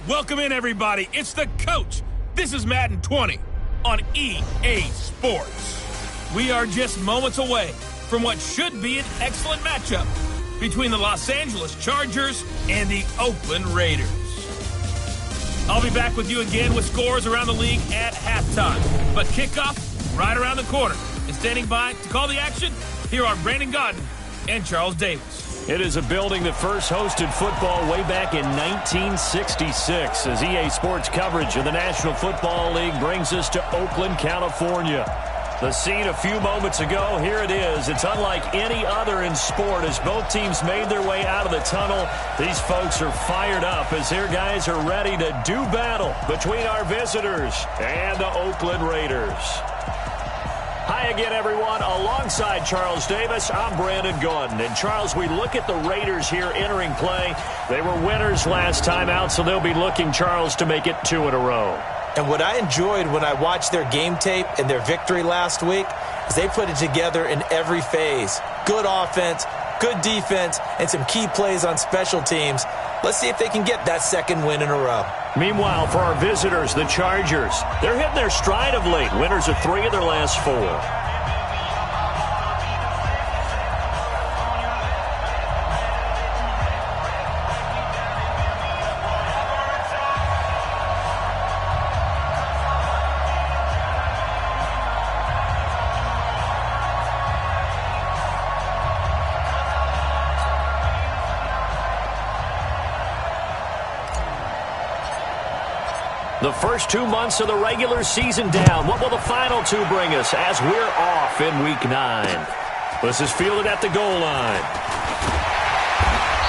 Welcome in, everybody. It's the coach. This is Madden 20 on EA Sports. We are just moments away from what should be an excellent matchup between the Los Angeles Chargers and the Oakland Raiders. I'll be back with you again with scores around the league at halftime. But kickoff right around the corner. And standing by to call the action, here are Brandon Gaudin and Charles Davis. It is a building that first hosted football way back in 1966 as EA Sports coverage of the National Football League brings us to Oakland, California. The scene a few moments ago, here it is. It's unlike any other in sport as both teams made their way out of the tunnel. These folks are fired up as their guys are ready to do battle between our visitors and the Oakland Raiders. Hi again, everyone. Alongside Charles Davis, I'm Brandon Gaudin. And, Charles, we look at the Raiders here entering play. They were winners last time out, so they'll be looking, Charles, to make it 2 in a row. And what I enjoyed when I watched their game tape and their victory last week is they put it together in every phase. Good offense, good defense, and some key plays on special teams. Let's see if they can get that second win in a row. Meanwhile, for our visitors, the Chargers, they're hitting their stride of late. Winners of 3 of their last 4. The first 2 months of the regular season down. What will the final 2 bring us as we're off in Week 9? This is fielded at the goal line.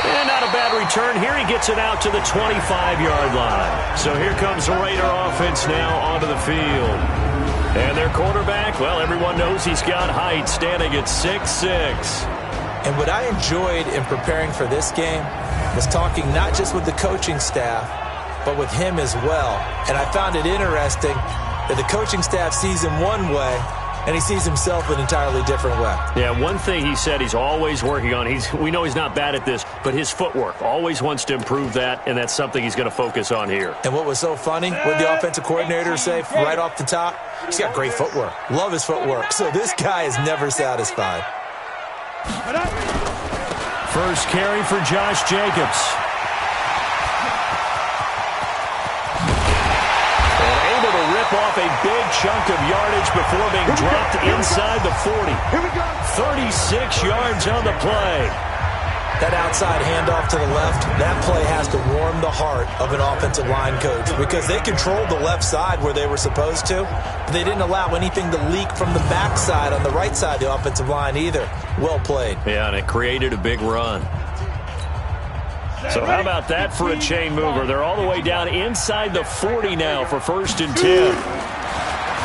And not a bad return. Here he gets it out to the 25-yard line. So here comes the Raider offense now onto the field. And their quarterback, well, everyone knows he's got height, standing at 6'6". And what I enjoyed in preparing for this game was talking not just with the coaching staff, but with him as well. And I found it interesting that the coaching staff sees him one way, and he sees himself an entirely different way. Yeah, one thing he said he's always working on, we know he's not bad at this, but his footwork, always wants to improve that, and that's something he's going to focus on here. And what was so funny, what did the offensive coordinator say right off the top? He's got great footwork. Love his footwork. So this guy is never satisfied. First carry for Josh Jacobs. Off a big chunk of yardage before being dropped inside the 40. 36 yards on the play. That outside handoff to the left, that play has to warm the heart of an offensive line coach because they controlled the left side where they were supposed to, but they didn't allow anything to leak from the backside on the right side of the offensive line either. Well played. Yeah, and it created a big run. So how about that for a chain mover? They're all the way down inside the 40 now for 1st and 10.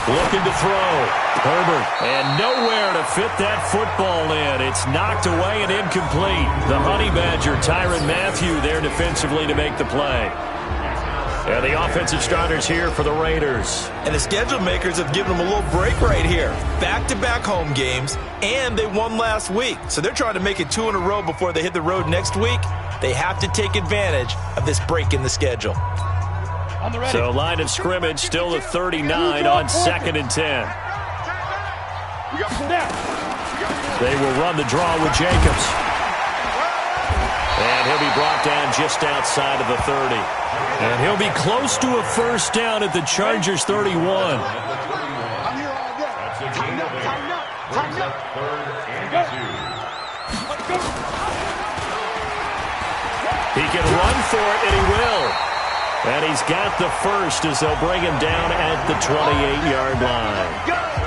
Looking to throw. Herbert. And nowhere to fit that football in. It's knocked away and incomplete. The Honey Badger, Tyrann Mathieu, there defensively to make the play. And the offensive starters here for the Raiders. And the schedule makers have given them a little break right here. Back-to-back home games, and they won last week. So they're trying to make it 2 in a row before they hit the road next week. They have to take advantage of this break in the schedule. So line of scrimmage still at 39 on 2nd and 10. They will run the draw with Jacobs. And he'll be brought down just outside of the 30. And he'll be close to a first down at the Chargers 31. He can run for it, and he will. And he's got the first as they'll bring him down at the 28-yard line.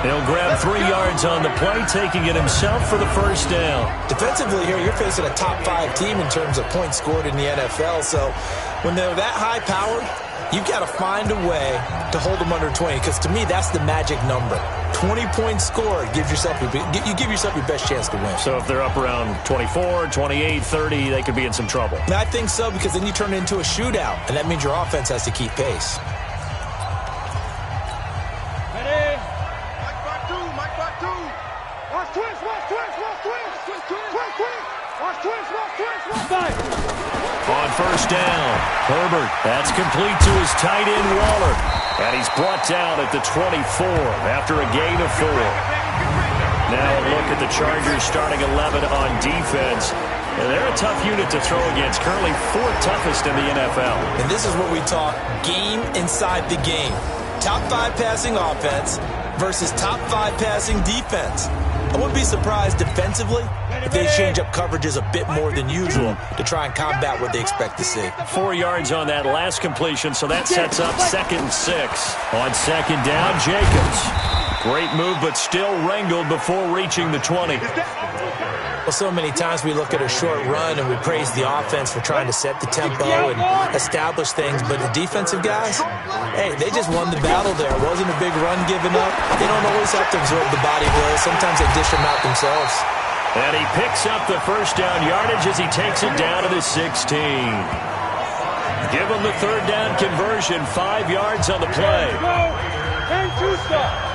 He'll grab 3 yards on the play, taking it himself for the first down. Defensively here, you're facing a top-5 team in terms of points scored in the NFL. So when they're that high-powered, you've got to find a way to hold them under 20, because to me, that's the magic number. 20 points scored gives yourself you give yourself your best chance to win. So if they're up around 24, 28, 30, they could be in some trouble. I think so, because then you turn it into a shootout, and that means your offense has to keep pace. Ready? Mike back two. Watch twist. Watch twist. On first down. Herbert, that's complete to his tight end, Waller. And he's brought down at the 24 after a gain of 4. Now a look at the Chargers starting 11 on defense. And they're a tough unit to throw against, currently 4th toughest in the NFL. And this is what we talk game inside the game. Top 5 passing offense versus top 5 passing defense. I wouldn't be surprised defensively if they change up coverages a bit more than usual to try and combat what they expect to see. 4 yards on that last completion, so that sets up 2nd and 6. On 2nd down, Jacobs. Great move, but still wrangled before reaching the 20. Well, so many times we look at a short run and we praise the offense for trying to set the tempo and establish things, but the defensive guys, hey, they just won the battle there. It wasn't a big run given up. They don't always have to absorb the body blows. Sometimes they dish them out themselves. And he picks up the first down yardage as he takes it down to the 16. Give him the 3rd down conversion, 5 yards on the play. And 2-stop.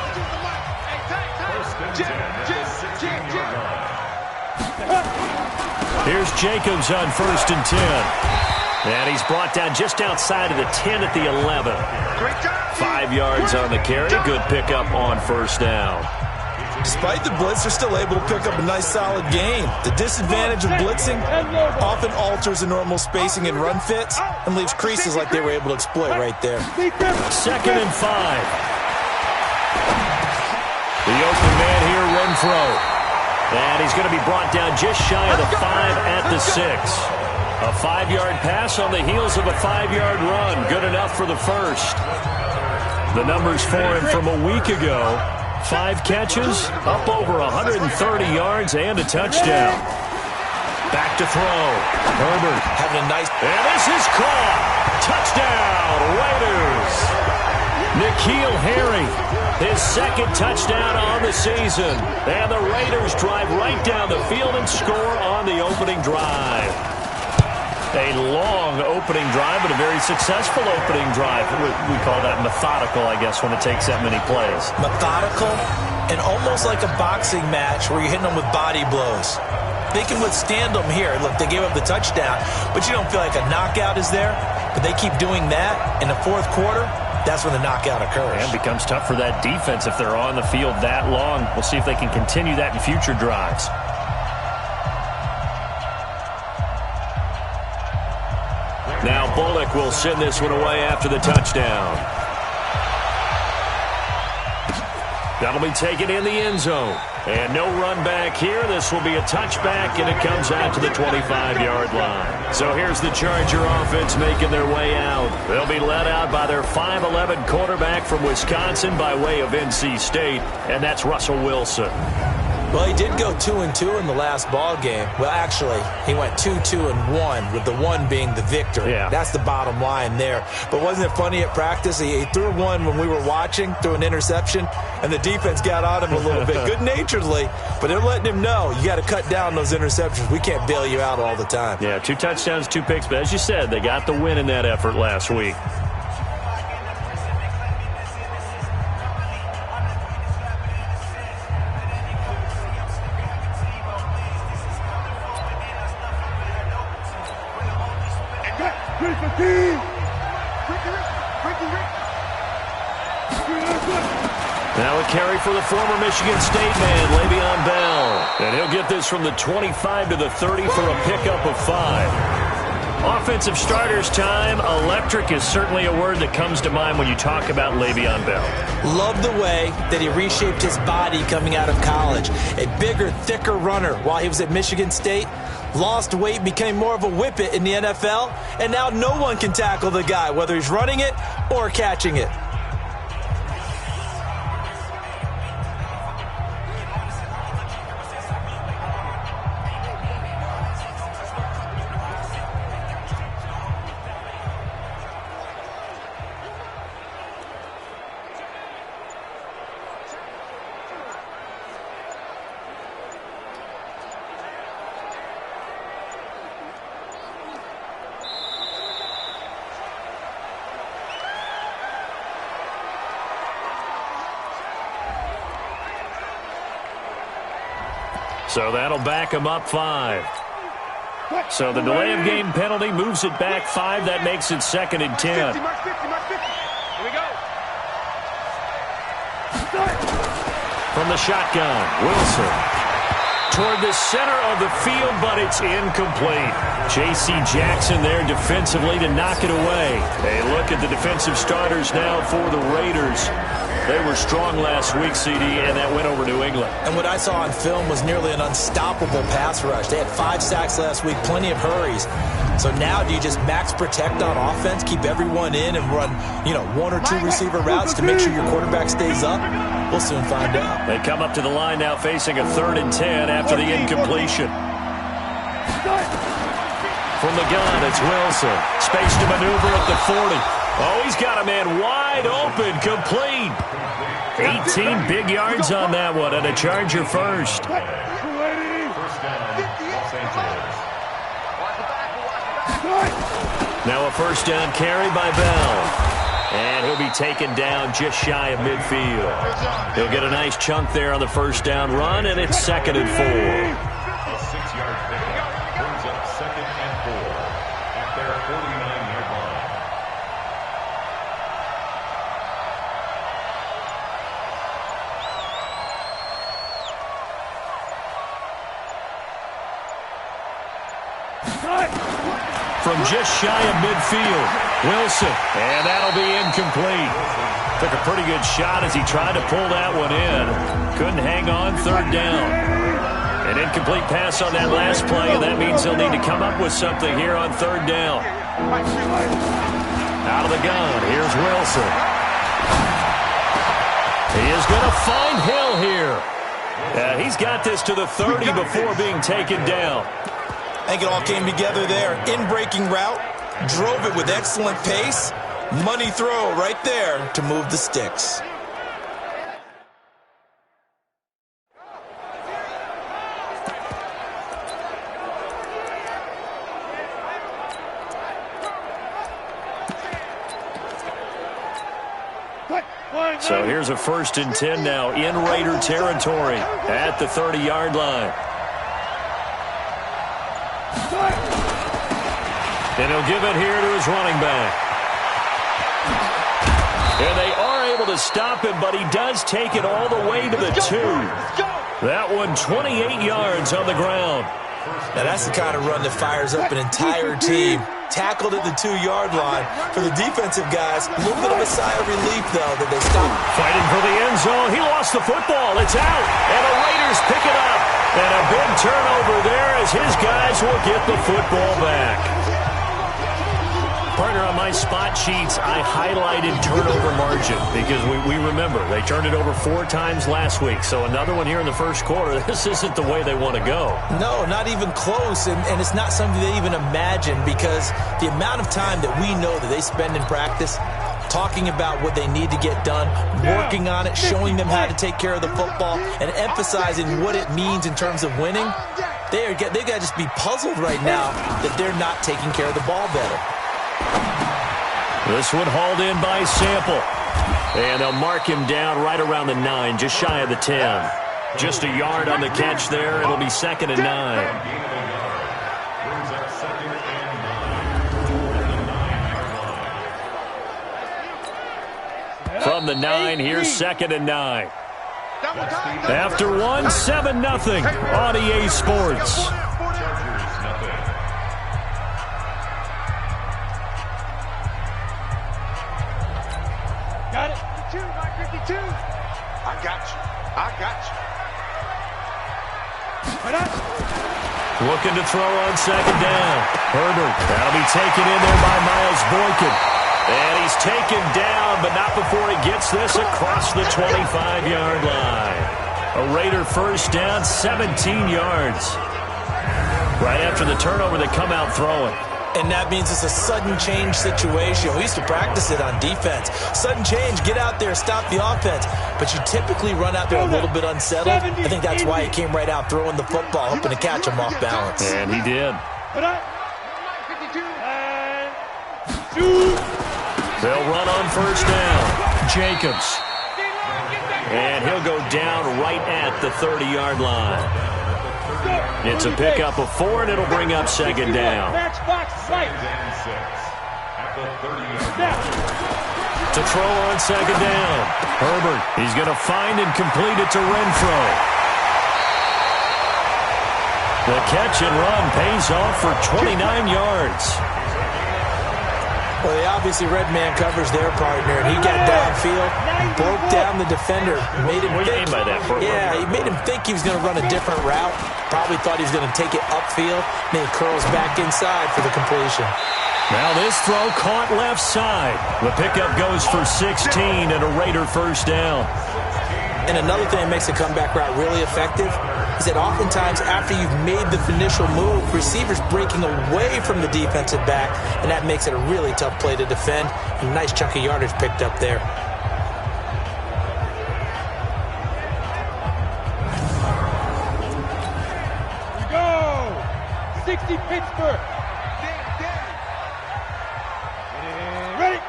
Here's Jacobs on 1st and 10. And he's brought down just outside of the 10 at the 11. 5 yards on the carry. Good pickup on 1st down. Despite the blitz, they're still able to pick up a nice solid gain. The disadvantage of blitzing often alters the normal spacing and run fits and leaves creases like they were able to exploit right there. 2nd and 5. The open man here, Renfro. And he's going to be brought down just shy of the 5 at the 6. A 5-yard pass on the heels of a 5-yard run. Good enough for the first. The numbers for him from a week ago. 5 catches, up over 130 yards, and a touchdown. Back to throw. Herbert having a nice... And this is caught. Touchdown, Raiders. N'Keal Harry, his 2nd touchdown on the season. And the Raiders drive right down the field and score on the opening drive. A long opening drive, but a very successful opening drive. We call that methodical, I guess, when it takes that many plays. Methodical and almost like a boxing match where you're hitting them with body blows. They can withstand them here. Look, they gave up the touchdown, but you don't feel like a knockout is there. But they keep doing that in the 4th quarter. That's when the knockout occurs. And it becomes tough for that defense if they're on the field that long. We'll see if they can continue that in future drives. Now Bullock will send this one away after the touchdown. That'll be taken in the end zone. And no run back here. This will be a touchback, and it comes out to the 25-yard line. So here's the Charger offense making their way out. They'll be led out by their 5'11" quarterback from Wisconsin by way of NC State, and that's Russell Wilson. Well, he did go 2-2 in the last ball game. Well, actually, he went 2-2-1, with the 1 being the victory. Yeah. That's the bottom line there. But wasn't it funny at practice? He threw one when we were watching, threw an interception, and the defense got on him a little bit, good-naturedly. But they're letting him know, you got to cut down those interceptions. We can't bail you out all the time. Yeah, 2 touchdowns, 2 picks. But as you said, they got the win in that effort last week. Now a carry for the former Michigan State man, Le'Veon Bell. And he'll get this from the 25 to the 30 for a pickup of 5. Offensive starters time. Electric is certainly a word that comes to mind when you talk about Le'Veon Bell. Love the way that he reshaped his body coming out of college. A bigger, thicker runner while he was at Michigan State. Lost weight, became more of a whippet in the NFL, and now no one can tackle the guy, whether he's running it or catching it. So that'll back him up 5. So the delay of game penalty moves it back 5. That makes it 2nd and 10. Here we go. From the shotgun, Wilson. Toward the center of the field, but it's incomplete. J.C. Jackson there defensively to knock it away. A look at the defensive starters now for the Raiders. They were strong last week, CD, and that went over New England. And what I saw on film was nearly an unstoppable pass rush. They had 5 sacks last week, plenty of hurries. So now do you just max protect on offense, keep everyone in, and run, 1 or 2 receiver routes to make sure your quarterback stays up? We'll soon find out. They come up to the line now facing a 3rd and 10 after the incompletion. From the gun, it's Wilson. Space to maneuver at the 40. Oh, he's got a man wide open, complete. 18 big yards on that one, and a Charger first. Now a first down carry by Bell. And he'll be taken down just shy of midfield. He'll get a nice chunk there on the first down run, and it's 2nd and 4. A 6-yard pickup brings up 2nd and 4 at their 49-yard line. From just shy of midfield, Wilson, and that'll be incomplete. Took a pretty good shot as he tried to pull that one in. Couldn't hang on, 3rd down. An incomplete pass on that last play, and that means they'll need to come up with something here on 3rd down. Out of the gun, here's Wilson. He is going to find Hill here. He's got this to the 30 before being taken down. I think it all came together there. In-breaking route, drove it with excellent pace. Money throw right there to move the sticks. So here's a 1st and 10 now in Raider territory at the 30-yard line. And he'll give it here to his running back. And they are able to stop him, but he does take it all the way to the 2. That one 28 yards on the ground. Now that's the kind of run that fires up an entire team. Tackled at the 2-yard line. For the defensive guys, a little bit of a sigh of relief, though, that they stopped. Fighting for the end zone. He lost the football. It's out. And the Raiders pick it up. And a big turnover there as his guys will get the football back. Partner, on my spot sheets, I highlighted turnover margin because we remember they turned it over 4 times last week. So another one here in the first quarter. This isn't the way they want to go. No, not even close. And it's not something they even imagine because the amount of time that we know that they spend in practice talking about what they need to get done, working on it, showing them how to take care of the football, and emphasizing what it means in terms of winning, they got to just be puzzled right now that they're not taking care of the ball better. This one hauled in by Sample. And they'll mark him down right around the 9, just shy of the 10. Just a yard on the catch there. It'll be 2nd and 9. From the 9, here's 2nd and 9. After one, 7-0 on EA Sports. Got it. 52. I got you. Looking to throw on 2nd down. Herbert, that'll be taken in there by Miles Boykin. And he's taken down, but not before he gets this across the 25-yard line. A Raider first down, 17 yards. Right after the turnover, they come out throwing. And that means it's a sudden change situation. We used to practice it on defense. Sudden change, get out there, stop the offense. But you typically run out there a little bit unsettled. I think that's why he came right out throwing the football, hoping to catch him off balance. And he did. They'll run on first down. Jacobs. And he'll go down right at the 30-yard line. It's a pickup of 4, and it'll bring up second down. Second and 6 at the 30-yard line. To throw on second down. Herbert, he's going to find and complete it to Renfro. The catch and run pays off for 29 yards. Well, they obviously read man coverage their partner, and he got downfield, broke down the defender, made him What do you think. mean by that, Bert? Yeah, he made him think he was going to run a different route. Probably thought he was going to take it upfield. Then he curls back inside for the completion. Now this throw caught left side. The pickup goes for 16 and a Raider first down. And another thing that makes a comeback route really effective is that oftentimes after you've made the initial move, receivers breaking away from the defensive back, and that makes it a really tough play to defend. A nice chunk of yardage picked up there. We go! 60 Pittsburgh! Ready?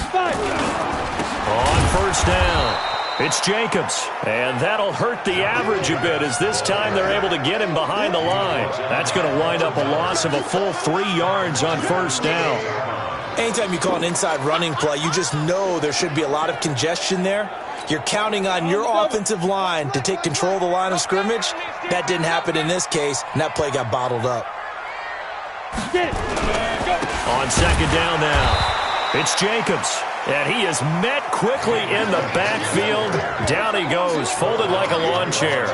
5. On first down, it's Jacobs. And that'll hurt the average a bit as this time they're able to get him behind the line. That's going to wind up a loss of a full 3 yards on first down. Anytime you call an inside running play, you just know there should be a lot of congestion there. You're counting on your offensive line to take control of the line of scrimmage. That didn't happen in this case, and that play got bottled up. On second down now, it's Jacobs. And he is met quickly in the backfield. Down he goes, folded like a lawn chair.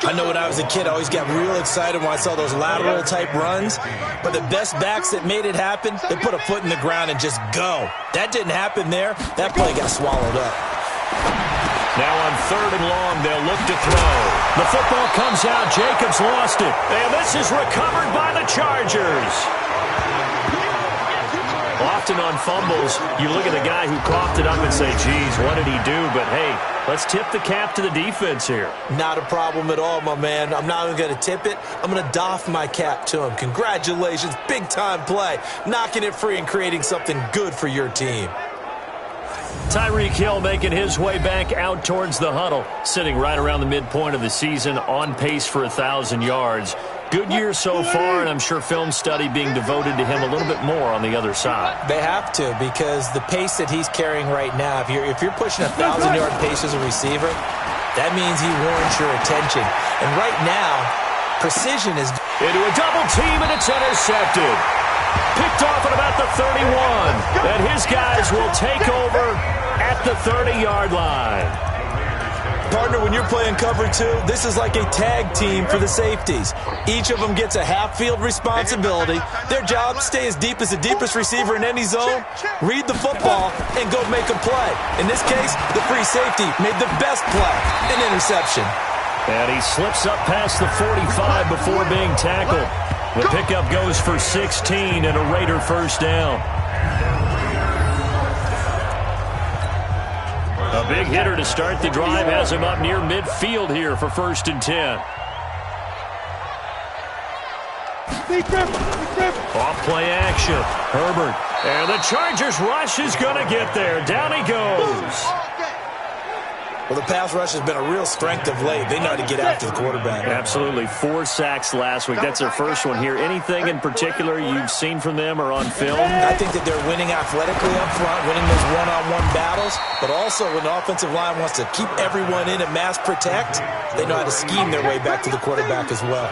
I know when I was a kid, I always got real excited when I saw those lateral type runs. But the best backs that made it happen, they put a foot in the ground and just go. That didn't happen there. That play got swallowed up. Now on third and long, they'll look to throw. The football comes out. Jacobs lost it. And this is recovered by the Chargers. Often on fumbles, you look at the guy who coughed it up and say, geez, what did he do? But, hey, let's tip the cap to the defense here. Not a problem at all, my man. I'm not even going to tip it. I'm going to doff my cap to him. Congratulations. Big-time play. Knocking it free and creating something good for your team. Tyreek Hill making his way back out towards the huddle, sitting right around the midpoint of the season, on pace for 1,000 yards. Good year so far, and I'm sure film study being devoted to him a little bit more on the other side. They have to, because the pace that he's carrying right now, if you're pushing 1,000-yard pace as a receiver, that means he warrants your attention. And right now, precision is... Into a double team, and it's intercepted. Picked off at about the 31. And his guys will take over at the 30-yard line. Partner, when you're playing cover two, this is like a tag team for the safeties. Each of them gets a half-field responsibility. Their job, stay as deep as the deepest receiver in any zone, read the football, and go make a play. In this case, the free safety made the best play, an interception. And he slips up past the 45 before being tackled. The pickup goes for 16 and a Raider first down. A big hitter to start the drive has him up near midfield here for 1st and 10. Off play action. Herbert. And the Chargers rush is going to get there. Down he goes. Well, the pass rush has been a real strength of late. They know how to get after the quarterback. Absolutely. 4 sacks last week. That's their first one here. Anything in particular you've seen from them or on film? I think that they're winning athletically up front, winning those one-on-one battles, but also when the offensive line wants to keep everyone in and mass protect, they know how to scheme their way back to the quarterback as well.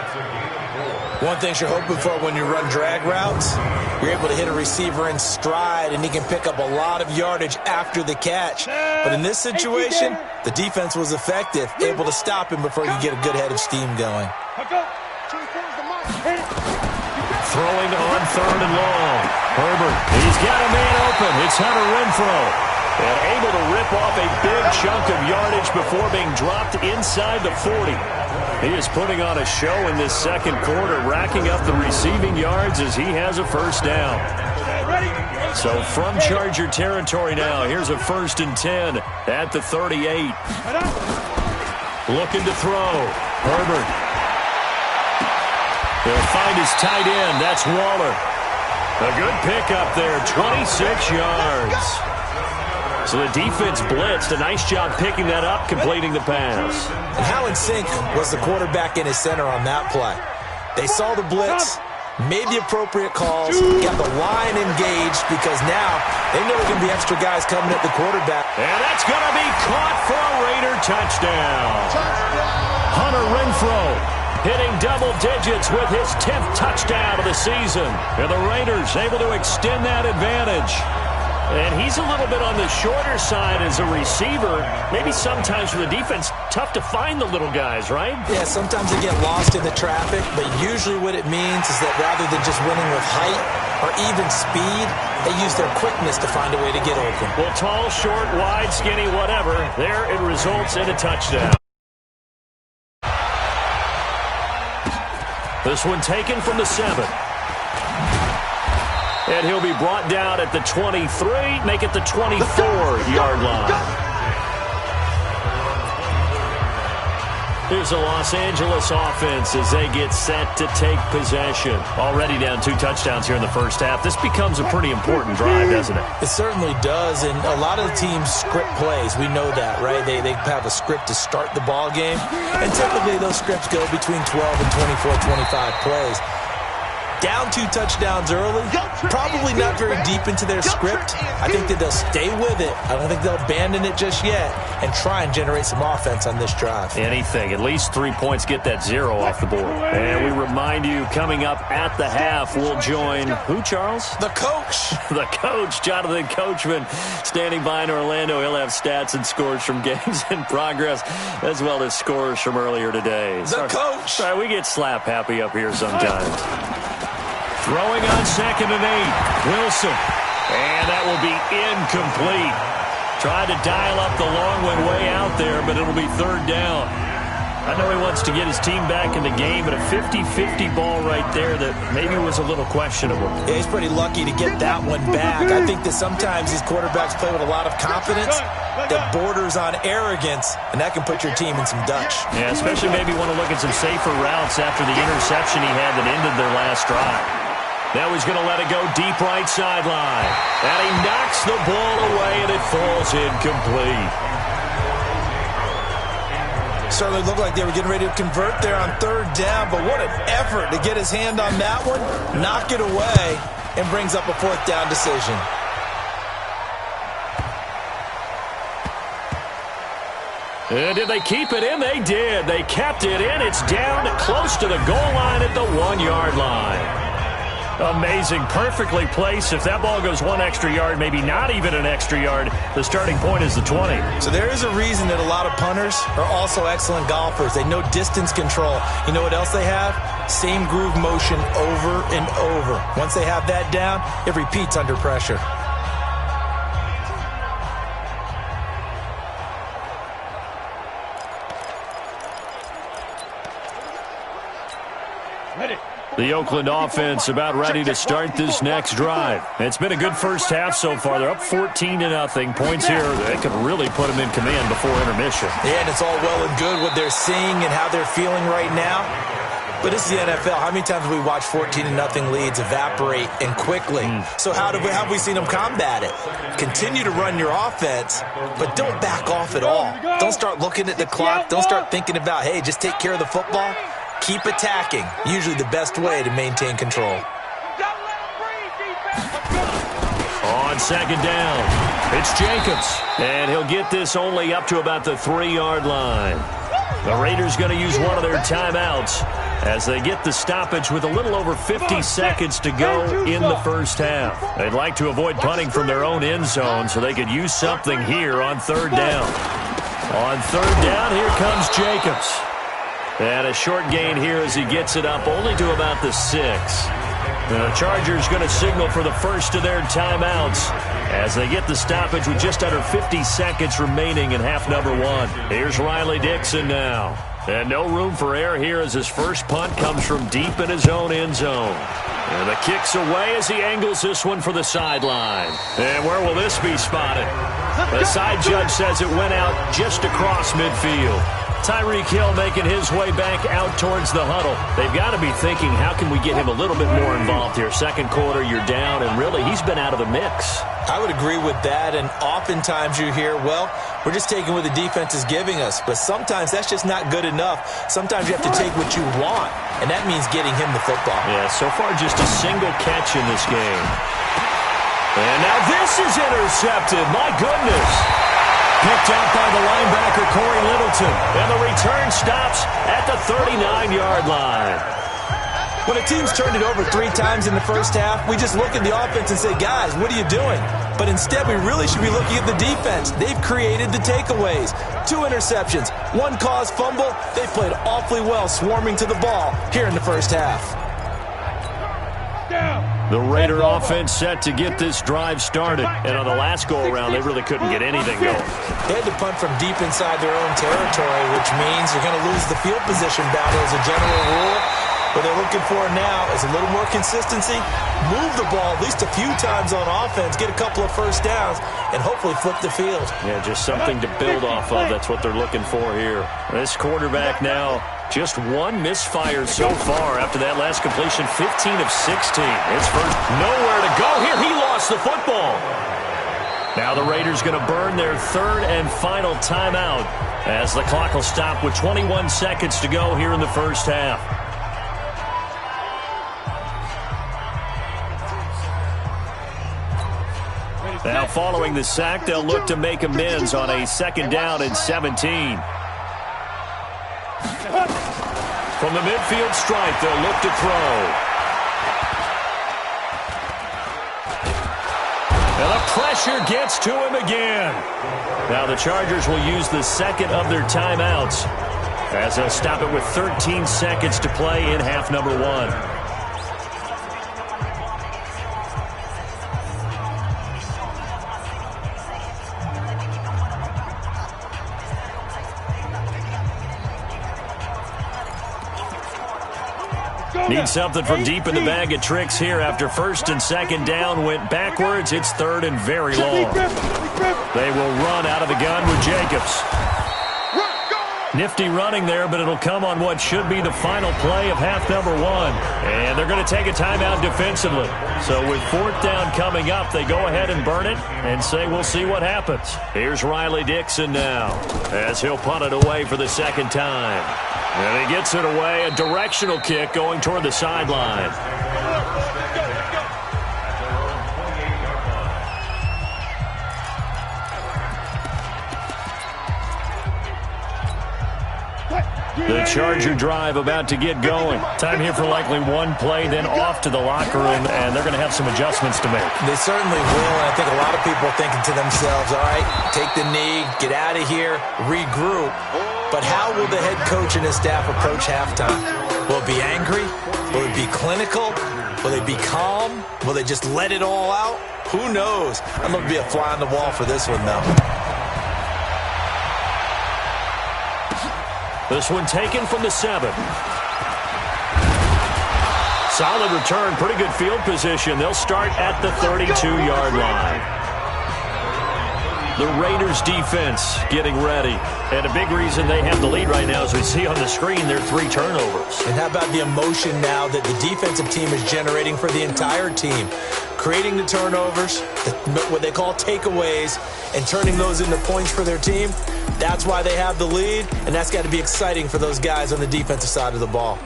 One thing you're hoping for when you run drag routes, you're able to hit a receiver in stride, and he can pick up a lot of yardage after the catch. But in this situation, the defense was effective, able to stop him before you get a good head of steam going. Throwing on third and long. Herbert, he's got a man open. It's Hunter Renfro. And able to rip off a big chunk of yardage before being dropped inside the 40. He is putting on a show in this second quarter, racking up the receiving yards as he has a first down. So from Charger territory now, here's a 1st and 10 at the 38. Looking to throw. Herbert. He'll find his tight end. That's Waller. A good pickup there, 26 yards. So the defense blitzed. A nice job picking that up, completing the pass. And how in sync was the quarterback and his center on that play? They saw the blitz, made the appropriate calls, got the line engaged because now they know there are going to be extra guys coming at the quarterback. And that's going to be caught for a Raider touchdown. Hunter Renfrow hitting double digits with his 10th touchdown of the season. And the Raiders able to extend that advantage. And he's a little bit on the shorter side as a receiver. Maybe sometimes for the defense, tough to find the little guys, right? Yeah, sometimes they get lost in the traffic, but usually what it means is that rather than just winning with height or even speed, they use their quickness to find a way to get open. Well, tall, short, wide, skinny, whatever, there it results in a touchdown. This one taken from the 7. And he'll be brought down at the 23, make it the 24-yard line. Here's the Los Angeles offense as they get set to take possession. Already down 2 touchdowns here in the first half. This becomes a pretty important drive, doesn't it? It certainly does, and a lot of the teams script plays. We know that, right? They have a script to start the ball game, and typically those scripts go between 12 and 24, 25 plays. Down 2 touchdowns early, probably not very deep into their script. I think that they'll stay with it. I don't think they'll abandon it just yet and try and generate some offense on this drive. Anything. At least 3 points, get that 0 off the board. And we remind you, coming up at the half, we'll join who, Charles? The coach. The coach, Jonathan Coachman, standing by in Orlando. He'll have stats and scores from games in progress, as well as scores from earlier today. The coach. Sorry, we get slap happy up here sometimes. Throwing on 2nd and 8. Wilson. And that will be incomplete. Tried to dial up the long one way out there, but it'll be 3rd down. I know he wants to get his team back in the game, but a 50-50 ball right there that maybe was a little questionable. Yeah, he's pretty lucky to get that one back. I think that sometimes these quarterbacks play with a lot of confidence that borders on arrogance, and that can put your team in some Dutch. Yeah, especially maybe want to look at some safer routes after the interception he had that ended their last drive. Now he's going to let it go deep right sideline. And he knocks the ball away, and it falls incomplete. Certainly looked like they were getting ready to convert there on 3rd down, but what an effort to get his hand on that one, knock it away, and brings up a 4th down decision. And did they keep it in? They did. They kept it in. It's down close to the goal line at the 1-yard line. Amazing. Perfectly placed. If that ball goes 1 extra yard, maybe not even an extra yard, the starting point is the 20. So there is a reason that a lot of punters are also excellent golfers. They know distance control. You know what else they have? Same groove motion over and over. Once they have that down, it repeats under pressure. The Oakland offense about ready to start this next drive. It's been a good first half so far. They're up 14-0. Points here, they could really put them in command before intermission. Yeah, and it's all well and good what they're seeing and how they're feeling right now. But this is the NFL. How many times have we watched 14-0 leads evaporate and quickly? So how have we seen them combat it? Continue to run your offense, but don't back off at all. Don't start looking at the clock. Don't start thinking about, hey, just take care of the football. Keep attacking. Usually the best way to maintain control. On 2nd down, it's Jacobs. And he'll get this only up to about the 3-yard line. The Raiders going to use one of their timeouts as they get the stoppage with a little over 50 seconds to go in the first half. They'd like to avoid punting from their own end zone so they could use something here on 3rd down. On 3rd down, here comes Jacobs. And a short gain here as he gets it up only to about the 6. The Chargers going to signal for the first of their timeouts as they get the stoppage with just under 50 seconds remaining in half number 1. Here's Riley Dixon now. And no room for error here as his first punt comes from deep in his own end zone. And the kick's away as he angles this one for the sideline. And where will this be spotted? The side judge says it went out just across midfield. Tyreek Hill making his way back out towards the huddle. They've got to be thinking, how can we get him a little bit more involved here? Second quarter, you're down, and really, he's been out of the mix. I would agree with that, and oftentimes you hear, well, we're just taking what the defense is giving us. But sometimes that's just not good enough. Sometimes you have to take what you want, and that means getting him the football. Yeah, so far just a single catch in this game. And now this is intercepted. My goodness. Picked up by the linebacker, Corey Littleton. And the return stops at the 39-yard line. When a team's turned it over 3 times in the first half, we just look at the offense and say, guys, what are you doing? But instead, we really should be looking at the defense. They've created the takeaways. 2 interceptions, 1 caused fumble. They played awfully well swarming to the ball here in the first half. The Raider offense set to get this drive started. And on the last go-around, they really couldn't get anything going. They had to punt from deep inside their own territory, which means you're going to lose the field position battle as a general rule. What they're looking for now is a little more consistency, move the ball at least a few times on offense, get a couple of first downs, and hopefully flip the field. Yeah, just something to build off of. That's what they're looking for here. This quarterback now, just 1 misfire so far after that last completion, 15 of 16. His first, nowhere to go here. He lost the football. Now the Raiders going to burn their 3rd and final timeout as the clock will stop with 21 seconds to go here in the first half. Now following the sack, they'll look to make amends on a 2nd down and 17. From the midfield stripe, they'll look to throw. And the pressure gets to him again. Now the Chargers will use the 2nd of their timeouts as they'll stop it with 13 seconds to play in half number 1. Need something from deep in the bag of tricks here after 1st and 2nd down went backwards. It's 3rd and very long. They will run out of the gun with Jacobs. Nifty running there, but it'll come on what should be the final play of half number 1. And they're going to take a timeout defensively. So with 4th down coming up, they go ahead and burn it and say we'll see what happens. Here's Riley Dixon now as he'll punt it away for the 2nd time. And he gets it away, a directional kick going toward the sideline. The Charger drive about to get going. Time here for likely 1 play, then off to the locker room, and they're going to have some adjustments to make. They certainly will, and I think a lot of people are thinking to themselves, all right, take the knee, get out of here, regroup. But how will the head coach and his staff approach halftime? Will it be angry? Will it be clinical? Will they be calm? Will they just let it all out? Who knows? I'm going to be a fly on the wall for this one, though. This one taken from the 7. Solid return, pretty good field position. They'll start at the 32-yard line. The Raiders defense getting ready. And a big reason they have the lead right now, as we see on the screen, their 3 turnovers. And how about the emotion now that the defensive team is generating for the entire team? Creating the turnovers, what they call takeaways, and turning those into points for their team. That's why they have the lead, and that's got to be exciting for those guys on the defensive side of the ball.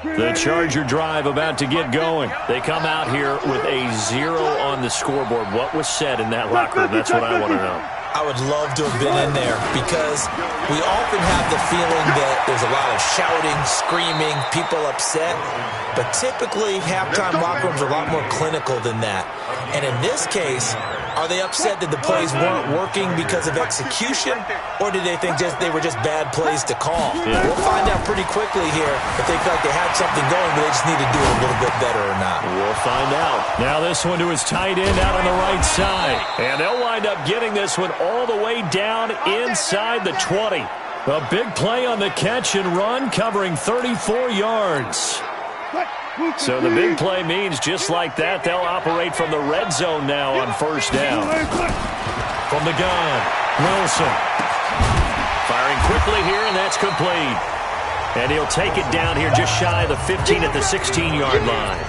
The Charger drive about to get going. They come out here with a 0 on the scoreboard. What was said in that locker room? That's what I want to know. I would love to have been in there because we often have the feeling that there's a lot of shouting, screaming, people upset. But typically, halftime locker rooms are a lot more clinical than that. And in this case, are they upset that the plays weren't working because of execution? Or did they think they were just bad plays to call? Yeah. We'll find out pretty quickly here if they feel like they had something going, but they just need to do it a little bit better or not. We'll find out. Now this one to his tight end out on the right side. And they'll wind up getting this one all the way down inside the 20. A big play on the catch and run, covering 34 yards. So the big play means just like that, they'll operate from the red zone now on 1st down. From the gun, Wilson. Firing quickly here, and that's complete. And he'll take it down here just shy of the 15 at the 16-yard line.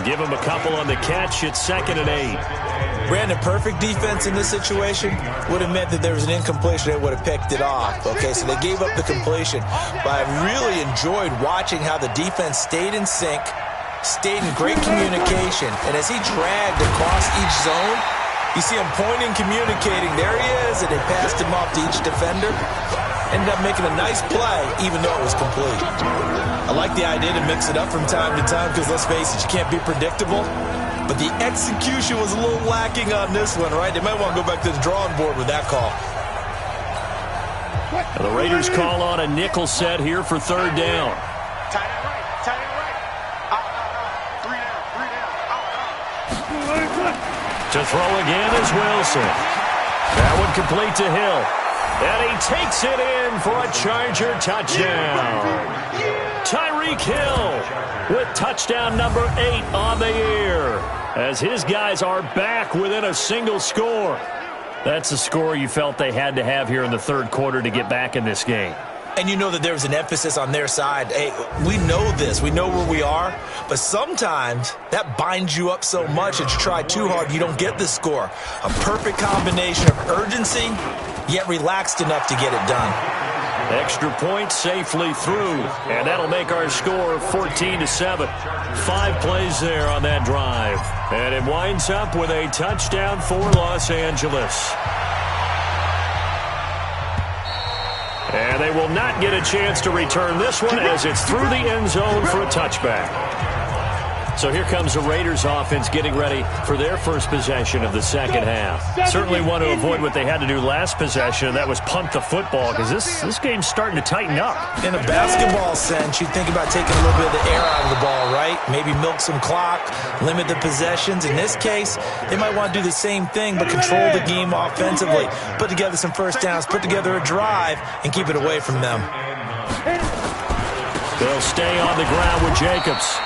Give him a couple on the catch. It's 2nd and 8. Brandon, perfect defense in this situation would have meant that there was an incompletion. They would have picked it off. Okay, so they gave up the completion. But I really enjoyed watching how the defense stayed in sync, stayed in great communication. And as he dragged across each zone, you see him pointing, communicating. There he is, and they passed him off to each defender. Ended up making a nice play, even though it was complete. I like the idea to mix it up from time to time because, let's face it, you can't be predictable. But the execution was a little lacking on this one, right? They might want to go back to the drawing board with that call. The Raiders call on a nickel set here for 3rd down. Tight end right. Tight end right. Out. 3 down. Out. To throw again is Wilson. That one complete to Hill. And he takes it in for a Charger touchdown. Tyreek Hill with touchdown number 8 on the year, as his guys are back within a single score. That's a score you felt they had to have here in the 3rd quarter to get back in this game. And you know that there was an emphasis on their side. Hey, we know this. We know where we are. But sometimes that binds you up so much that you try too hard, you don't get the score. A perfect combination of urgency, yet relaxed enough to get it done. Extra point safely through, and that'll make our score 14-7. 5 plays there on that drive. And it winds up with a touchdown for Los Angeles. And they will not get a chance to return this one as it's through the end zone for a touchback. So here comes the Raiders offense getting ready for their first possession of the 2nd half. Certainly want to avoid what they had to do last possession, and that was punt the football, because this game's starting to tighten up. In a basketball sense, you think about taking a little bit of the air out of the ball, right? Maybe milk some clock, limit the possessions. In this case, they might want to do the same thing, but control the game offensively, put together some first downs, put together a drive, and keep it away from them. They'll stay on the ground with Jacobs.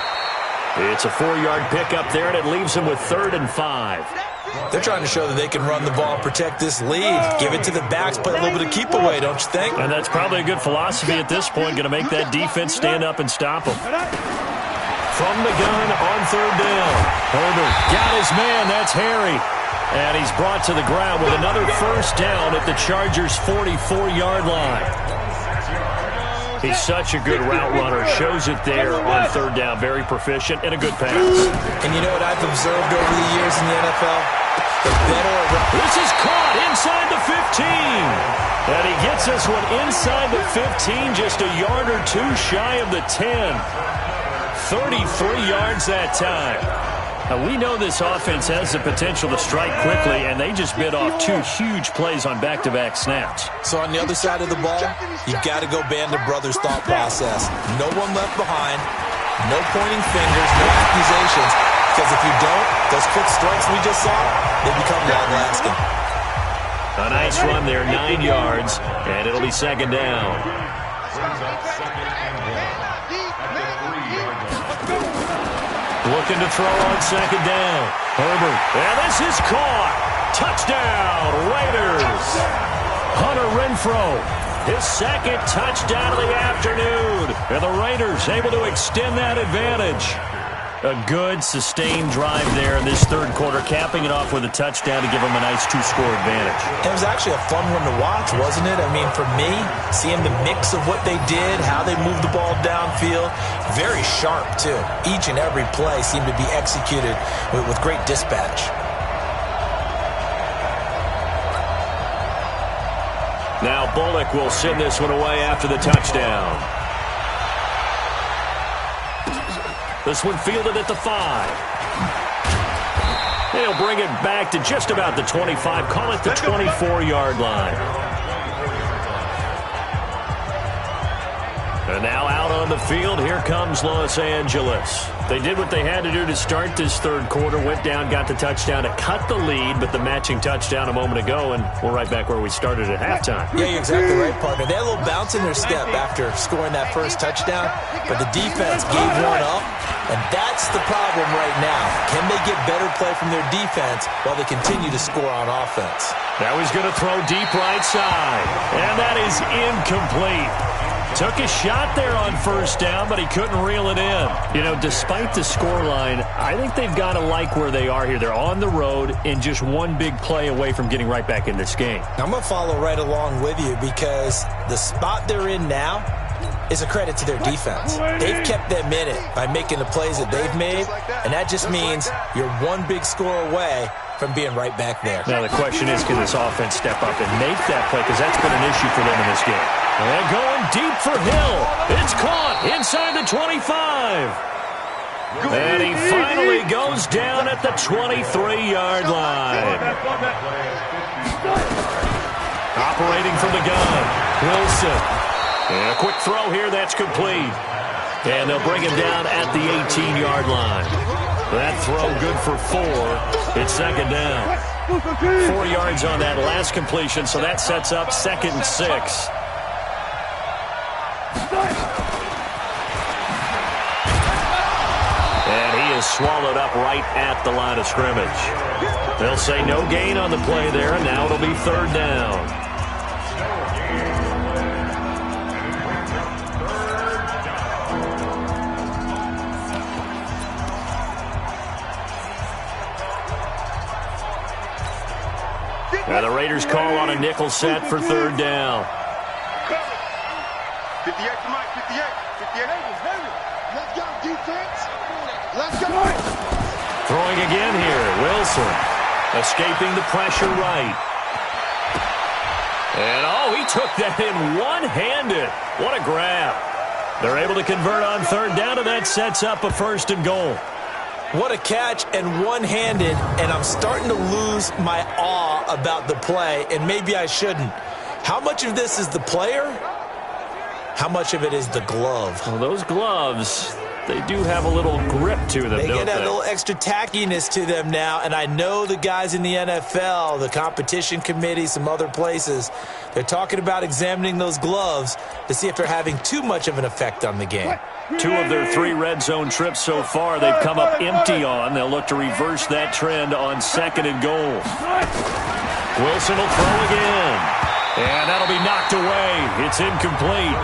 It's a 4-yard pickup there, and it leaves them with 3rd and 5. They're trying to show that they can run the ball, protect this lead, give it to the backs, play a little bit of keep away, don't you think? And that's probably a good philosophy at this point, going to make that defense stand up and stop them. From the gun on 3rd down. Herbert got his man, that's Harry. And he's brought to the ground with another first down at the Chargers' 44-yard line. He's such a good route runner. Shows it there on 3rd down. Very proficient and a good pass. And you know what I've observed over the years in the NFL? The better... This is caught inside the 15. And he gets this one inside the 15, just a yard or 2 shy of the 10. 33 yards that time. Now, we know this offense has the potential to strike quickly, and they just bit off 2 huge plays on back-to-back snaps. So on the other side of the ball, you've got to go Band of Brothers thought process. No one left behind, no pointing fingers, no accusations, because if you don't, those quick strikes we just saw, they become long-lasting. A nice run there, 9 yards, and it'll be 2nd down. Looking to throw on 2nd down. Herbert. And this is caught. Touchdown, Raiders. Hunter Renfrow. His 2nd touchdown of the afternoon. And the Raiders able to extend that advantage. A good, sustained drive there in this 3rd quarter, capping it off with a touchdown to give them a nice 2-score advantage. It was actually a fun one to watch, wasn't it? I mean, for me, seeing the mix of what they did, how they moved the ball downfield, very sharp, too. Each and every play seemed to be executed with great dispatch. Now Bullock will send this one away after the touchdown. This one fielded at the 5. They'll bring it back to just about the 25. Call it the 24-yard line. And now out on the field, here comes Los Angeles. They did what they had to do to start this 3rd quarter. Went down, got the touchdown to cut the lead, but the matching touchdown a moment ago, and we're right back where we started at halftime. Yeah, you're exactly right, partner. They had a little bounce in their step after scoring that first touchdown, but the defense gave one up, And that's the problem right now. Can they get better play from their defense while they continue to score on offense? Now he's going to throw deep right side. And that is incomplete. Took a shot there on first down, but he couldn't reel it in. You know, despite the scoreline, I think they've got to like where they are here. They're on the road and just one big play away from getting right back in this game. I'm going to follow right along with you because the spot they're in now is a credit to their defense. They've kept them in it by making the plays that they've made, and that just means you're one big score away from being right back there. Now the question is, can this offense step up and make that play? Because that's been an issue for them in this game. And going deep for Hill. It's caught inside the 25. And he finally goes down at the 23-yard line. Operating from the gun, Wilson. And a quick throw here, that's complete. And they'll bring him down at the 18-yard line. That throw good for 4. It's second down. 4 yards on that last completion, so that sets up 2nd and 6. And he is swallowed up right at the line of scrimmage. They'll say no gain on the play there, and now it'll be 3rd down. Now the Raiders call on a nickel set for 3rd down. 58 to Mike, 58. 58. Let's go, defense. Let's go. Throwing again here, Wilson. Escaping the pressure right. And, oh, he took that in one-handed. What a grab. They're able to convert on 3rd down, and that sets up a 1st and goal. What a catch and one-handed, and I'm starting to lose my awe about the play, and maybe I shouldn't. How much of this is the player? How much of it is the glove? Well, those gloves, they do have a little grip to them, don't they? They get that little extra tackiness to them now, and I know the guys in the NFL, the competition committee, some other places, they're talking about examining those gloves to see if they're having too much of an effect on the game. 2 of their 3 red zone trips so far they've come up empty on. They'll look to reverse that trend on 2nd and goal. Wilson will throw again. And that'll be knocked away. It's incomplete.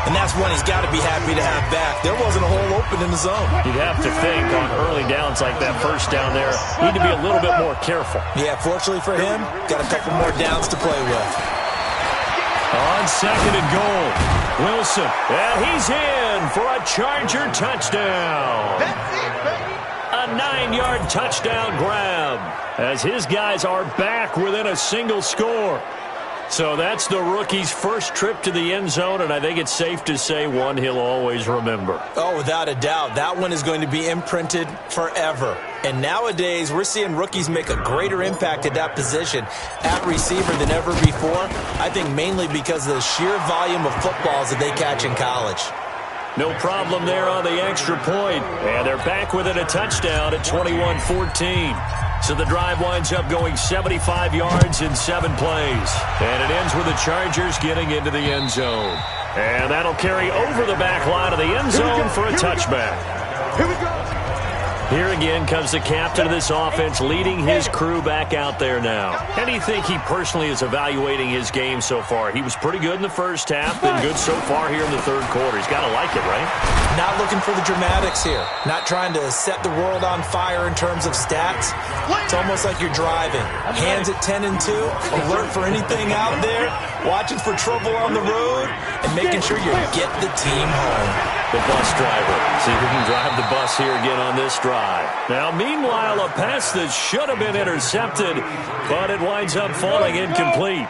And that's one he's got to be happy to have back. There wasn't a hole open in the zone. You'd have to think on early downs like that, first down there, need to be a little bit more careful. Yeah, fortunately for him, got a couple more downs to play with. On 2nd and goal, Wilson, and he's in for a Charger touchdown. That's it, baby. A 9-yard touchdown grab as his guys are back within a single score. So that's the rookie's first trip to the end zone, and I think it's safe to say one he'll always remember. Oh, without a doubt. That one is going to be imprinted forever. And nowadays, we're seeing rookies make a greater impact at that position at receiver than ever before. I think mainly because of the sheer volume of footballs that they catch in college. No problem there on the extra point. And they're back within a touchdown at 21-14. So the drive winds up going 75 yards in 7 plays. And it ends with the Chargers getting into the end zone. And that'll carry over the back line of the end zone for a touchback. Here we go. Here again comes the captain of this offense leading his crew back out there now. How do you think he personally is evaluating his game so far? He was pretty good in the first half, been good so far here in the 3rd quarter. He's got to like it, right? Not looking for the dramatics here. Not trying to set the world on fire in terms of stats. It's almost like you're driving. Hands at 10 and 2, alert for anything out there, watching for trouble on the road, and making sure you get the team home. The bus driver. See who can drive the bus here again on this drive. Now, meanwhile, a pass that should have been intercepted, but it winds up falling incomplete.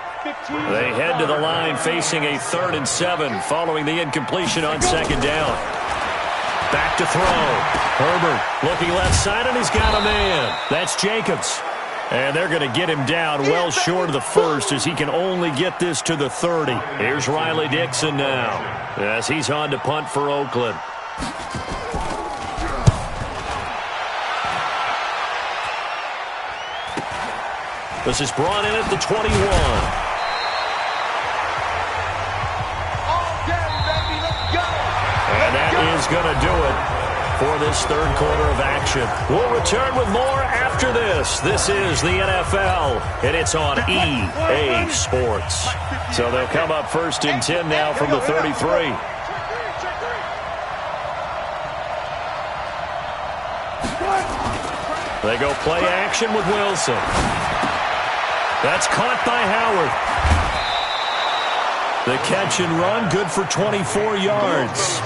They head to the line facing a 3rd and 7 following the incompletion on 2nd down. Back to throw. Herbert looking left side, and he's got a man. That's Jacobs. And they're going to get him down well short of the 1st as he can only get this to the 30. Here's Riley Dixon now as he's on to punt for Oakland. This is brought in at the 21. And that is going to do it. for this third quarter of action. We'll return with more after this. This is the NFL, and it's on EA Sports. So they'll come up first and 10 now from the 33. They go play action with Wilson. That's caught by Howard. The catch and run, good for 24 yards.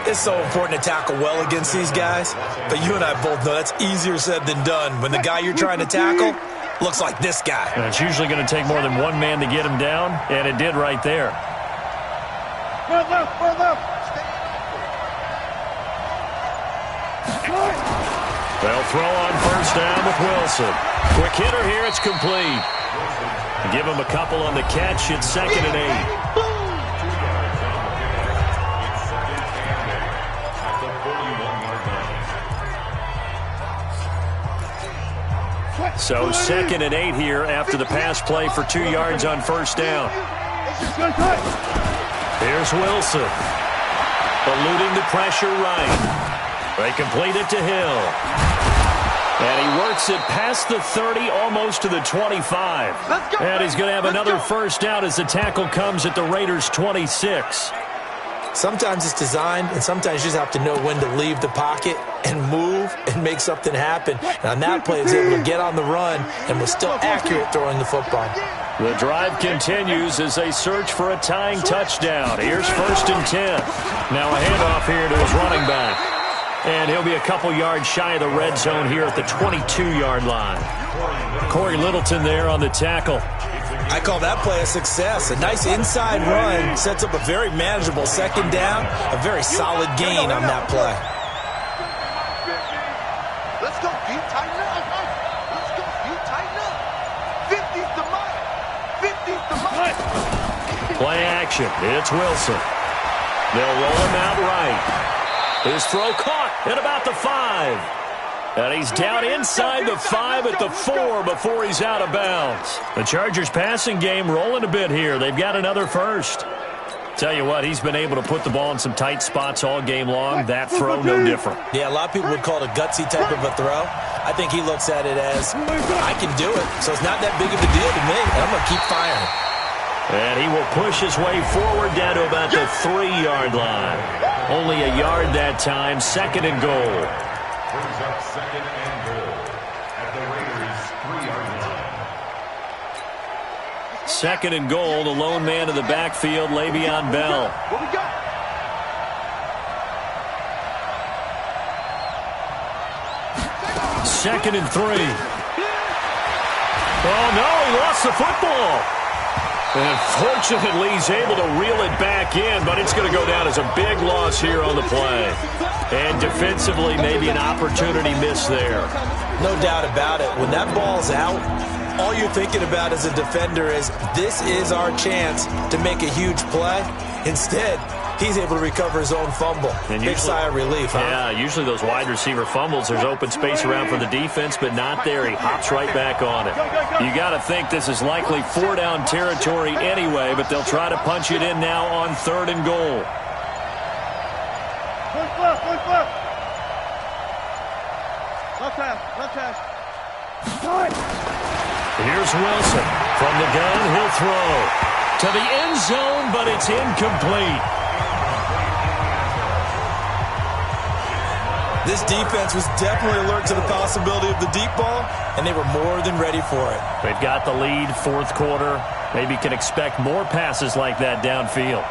It's so important to tackle well against these guys, but you and I both know that's easier said than done when the guy you're trying to tackle looks like this guy. And it's usually going to take more than one man to get him down, and it did right there. They'll throw on first down with Wilson. Quick hitter here, it's complete. Give him a couple on the catch, it's 2nd and 8. So 2nd and 8 here after the pass play for 2 yards on first down. Here's Wilson. Eluding the pressure right. They complete it to Hill. And he works it past the 30, almost to the 25. And he's going to have another first down as the tackle comes at the Raiders' 26. Sometimes it's designed, and sometimes you just have to know when to leave the pocket and move and make something happen. And on that play, he's able to get on the run and was still accurate throwing the football. The drive continues as they search for a tying touchdown. Here's 1st and 10. Now a handoff here to his running back. And he'll be a couple yards shy of the red zone here at the 22-yard line. Corey Littleton there on the tackle. I call that play a success. A nice inside run sets up a very manageable 2nd down. A very solid gain on that play. Let's go, B. Tighten up. Let's go, B. Tighten up. 50's the mark. 50's the mark. Play action. It's Wilson. They'll roll him out right. His throw caught at about the 5. And he's down inside the 5 at the 4 before he's out of bounds. The Chargers passing game rolling a bit here. They've got another first. Tell you what, he's been able to put the ball in some tight spots all game long. That throw, no different. Yeah, a lot of people would call it a gutsy type of a throw. I think he looks at it as, I can do it, so it's not that big of a deal to me, and I'm going to keep firing. And he will push his way forward down to about the 3-yard line. Only a yard that time, 2nd and goal. Brings up 2nd and goal at the Raiders' 3-yard line. 2nd and goal, the lone man in the backfield, Le'Veon Bell. What we got? Second and 3. Oh, no, he lost the football. And fortunately, he's able to reel it back in, but it's going to go down as a big loss here on the play. And defensively, maybe an opportunity missed there. No doubt about it. When that ball's out, all you're thinking about as a defender is, this is our chance to make a huge play. Instead, he's able to recover his own fumble. And big sigh of relief, huh? Yeah, usually those wide receiver fumbles, there's open space around for the defense, but not there. He hops right back on it. You got to think this is likely 4-down territory anyway, but they'll try to punch it in now on 3rd and goal. Here's Wilson. From the gun, he'll throw to the end zone, but it's incomplete. This defense was definitely alert to the possibility of the deep ball, and they were more than ready for it. They've got the lead, 4th quarter. Maybe can expect more passes like that downfield.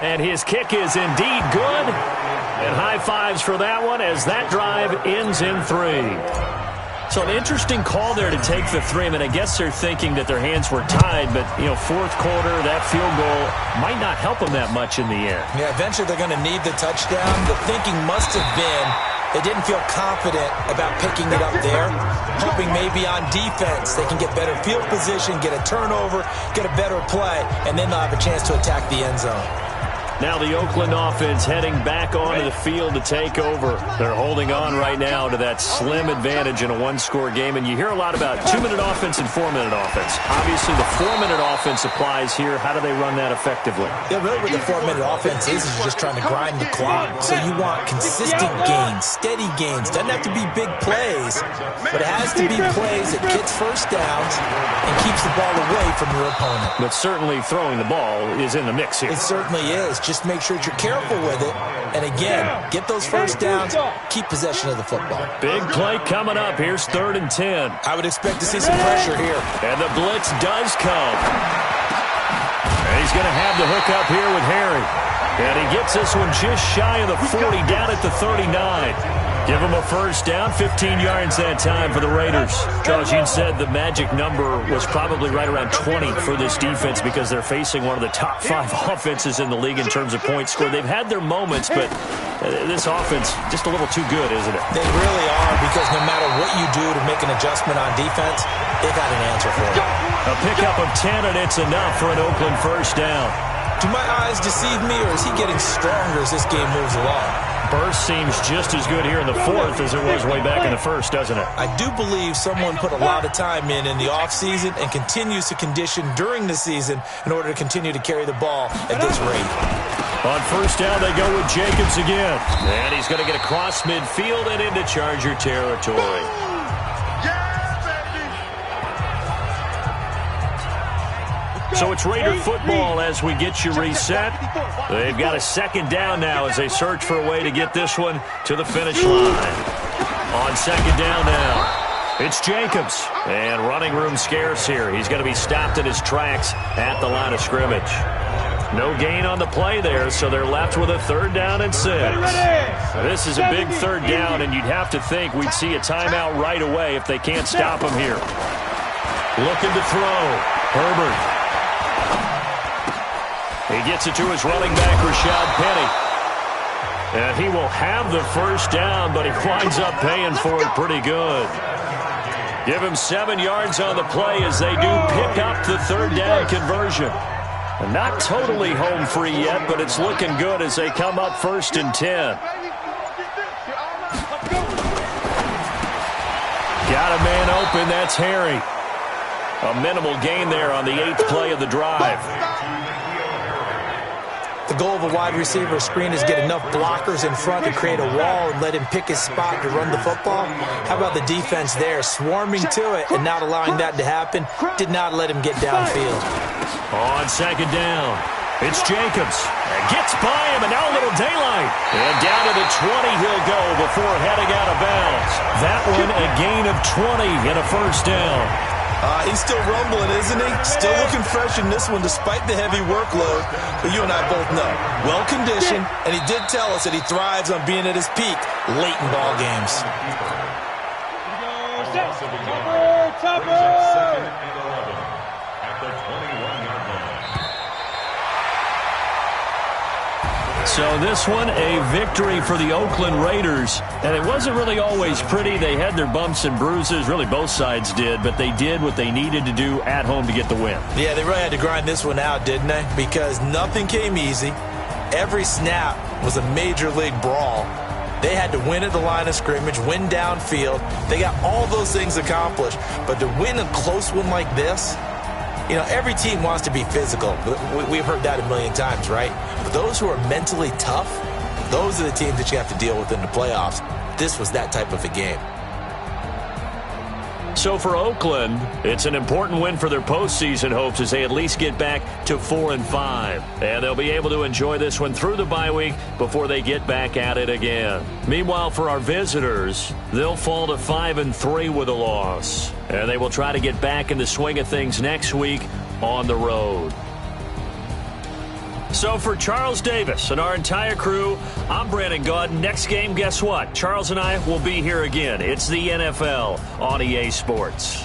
And his kick is indeed good. And high fives for that one as that drive ends in 3. So an interesting call there to take the 3. I mean, I guess they're thinking that their hands were tied, but, 4th quarter, that field goal might not help them that much in the end. Yeah, eventually they're going to need the touchdown. The thinking must have been they didn't feel confident about picking it up there, hoping maybe on defense they can get better field position, get a turnover, get a better play, and then they'll have a chance to attack the end zone. Now the Oakland offense heading back onto the field to take over. They're holding on right now to that slim advantage in a one-score game. And you hear a lot about 2-minute offense and 4-minute offense. Obviously, the 4-minute offense applies here. How do they run that effectively? Yeah, really what the 4-minute offense is just trying to grind the clock. So you want consistent gains, steady gains. Doesn't have to be big plays, but it has to be plays that gets first downs and keeps the ball away from your opponent. But certainly throwing the ball is in the mix here. It certainly is. Just make sure that you're careful with it. And again, get those first downs, keep possession of the football. Big play coming up. Here's 3rd and 10. I would expect to see some pressure here. And the blitz does come. And he's going to have the hook up here with Harry. And he gets this one just shy of the 40, down at the 39. Give him a first down, 15 yards that time for the Raiders. Charles, you said the magic number was probably right around 20 for this defense because they're facing one of the top 5 offenses in the league in terms of points scored. They've had their moments, but this offense just a little too good, isn't it? They really are, because no matter what you do to make an adjustment on defense, they got an answer for it. A pickup of 10, and it's enough for an Oakland first down. Do my eyes deceive me, or is he getting stronger as this game moves along? Burst seems just as good here in the 4th as it was way back in the 1st, doesn't it? I do believe someone put a lot of time in the offseason and continues to condition during the season in order to continue to carry the ball at this rate. On first down, they go with Jacobs again. And he's going to get across midfield and into Charger territory. So it's Raider football as we get you reset. They've got a 2nd down now as they search for a way to get this one to the finish line. On 2nd down now, it's Jacobs. And running room scarce here. He's going to be stopped in his tracks at the line of scrimmage. No gain on the play there, so they're left with a 3rd down and 6. This is a big 3rd down, and you'd have to think we'd see a timeout right away if they can't stop him here. Looking to throw. Herbert. He gets it to his running back, Rashad Penny. And he will have the first down, but he winds up paying for it pretty good. Give him 7 yards on the play as they do pick up the 3rd down conversion. And not totally home free yet, but it's looking good as they come up 1st and 10. Got a man open, that's Harry. A minimal gain there on the 8th play of the drive. The goal of a wide receiver screen is get enough blockers in front to create a wall and let him pick his spot to run the football. How about the defense there, swarming to it and not allowing that to happen? Did not let him get downfield. On 2nd down, it's Jacobs. Gets by him, and now a little daylight. And down to the 20 he'll go before heading out of bounds. That one a gain of 20 and a first down. He's still rumbling, isn't he? Still looking fresh in this one despite the heavy workload. But you and I both know, well-conditioned, and he did tell us that he thrives on being at his peak late in ball games. So this one, a victory for the Oakland Raiders. And it wasn't really always pretty. They had their bumps and bruises. Really, both sides did. But they did what they needed to do at home to get the win. Yeah, they really had to grind this one out, didn't they? Because nothing came easy. Every snap was a major league brawl. They had to win at the line of scrimmage, win downfield. They got all those things accomplished. But to win a close one like this, you know, every team wants to be physical. We've heard that a million times, right? But those who are mentally tough, those are the teams that you have to deal with in the playoffs. This was that type of a game. So for Oakland, it's an important win for their postseason hopes as they at least get back to 4-5. And they'll be able to enjoy this one through the bye week before they get back at it again. Meanwhile, for our visitors, they'll fall to 5-3 with a loss. And they will try to get back in the swing of things next week on the road. So for Charles Davis and our entire crew, I'm Brandon Gaudin. Next game, guess what? Charles and I will be here again. It's the NFL on EA Sports.